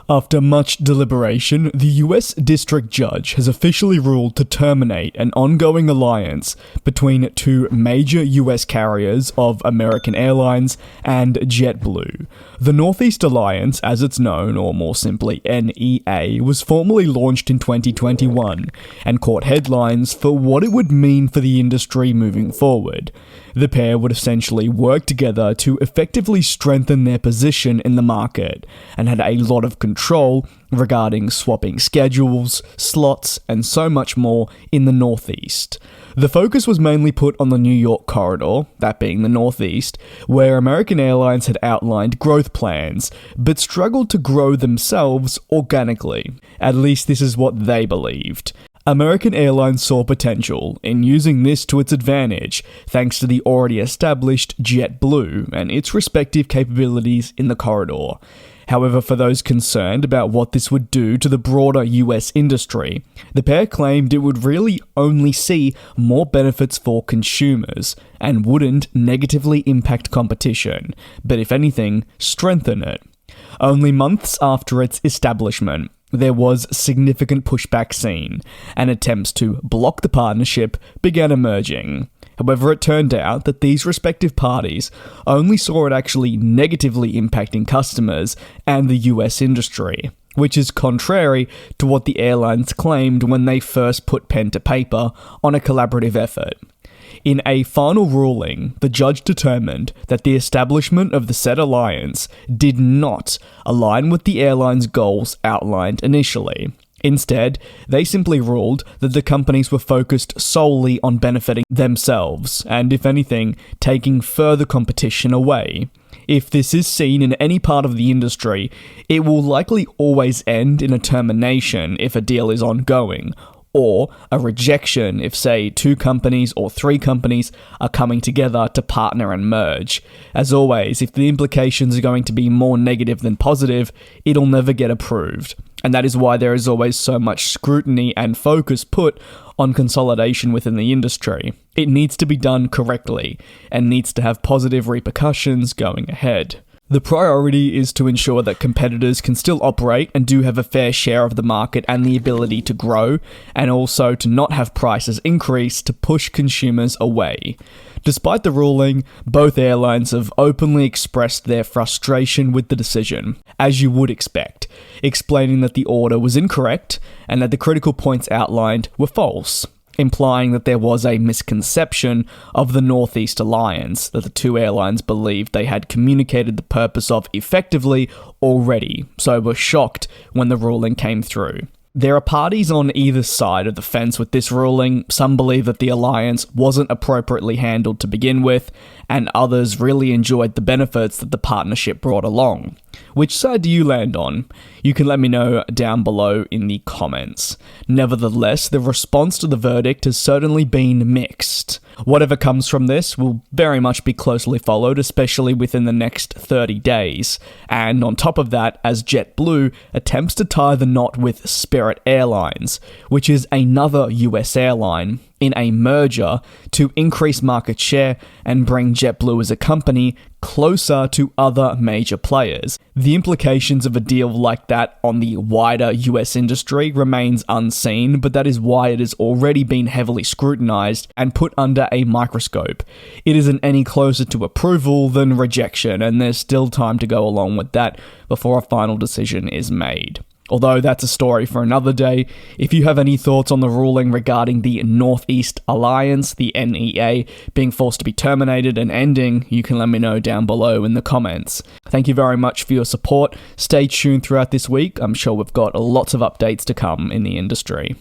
After much deliberation, the US District Judge has officially ruled to terminate an ongoing alliance between two major US carriers of American Airlines and JetBlue. The Northeast Alliance, as it's known, or more simply NEA, was formally launched in 2021 and caught headlines for what it would mean for the industry moving forward. The pair would essentially work together to effectively strengthen their position in the market, and had a lot of control regarding swapping schedules, slots, and so much more in the Northeast. The focus was mainly put on the New York corridor, that being the Northeast, where American Airlines had outlined growth plans, but struggled to grow themselves organically. At least this is what they believed. American Airlines saw potential in using this to its advantage, thanks to the already established JetBlue and its respective capabilities in the corridor. However, for those concerned about what this would do to the broader US industry, the pair claimed it would really only see more benefits for consumers and wouldn't negatively impact competition, but if anything, strengthen it. Only months after its establishment, there was significant pushback seen, and attempts to block the partnership began emerging. However, it turned out that these respective parties only saw it actually negatively impacting customers and the US industry, which is contrary to what the airlines claimed when they first put pen to paper on a collaborative effort. In a final ruling, the judge determined that the establishment of the said alliance did not align with the airline's goals outlined initially. Instead, they simply ruled that the companies were focused solely on benefiting themselves, and if anything, taking further competition away. If this is seen in any part of the industry, it will likely always end in a termination if a deal is ongoing, or a rejection if, say, 2 companies or 3 companies are coming together to partner and merge. As always, if the implications are going to be more negative than positive, it'll never get approved. And that is why there is always so much scrutiny and focus put on consolidation within the industry. It needs to be done correctly, and needs to have positive repercussions going ahead. The priority is to ensure that competitors can still operate and do have a fair share of the market and the ability to grow, and also to not have prices increase to push consumers away. Despite the ruling, both airlines have openly expressed their frustration with the decision, as you would expect, explaining that the order was incorrect and that the critical points outlined were false, implying that there was a misconception of the Northeast Alliance that the two airlines believed they had communicated the purpose of effectively already, so were shocked when the ruling came through. There are parties on either side of the fence with this ruling. Some believe that the alliance wasn't appropriately handled to begin with, and others really enjoyed the benefits that the partnership brought along. Which side do you land on? You can let me know down below in the comments. Nevertheless, the response to the verdict has certainly been mixed. Whatever comes from this will very much be closely followed, especially within the next 30 days. And on top of that, as JetBlue attempts to tie the knot with Spirit Airlines, which is another US airline, in a merger to increase market share and bring JetBlue as a company closer to other major players. The implications of a deal like that on the wider US industry remains unseen, but that is why it has already been heavily scrutinized and put under a microscope. It isn't any closer to approval than rejection, and there's still time to go along with that before a final decision is made. Although that's a story for another day. If you have any thoughts on the ruling regarding the Northeast Alliance, the NEA, being forced to be terminated and ending, you can let me know down below in the comments. Thank you very much for your support. Stay tuned throughout this week. I'm sure we've got lots of updates to come in the industry.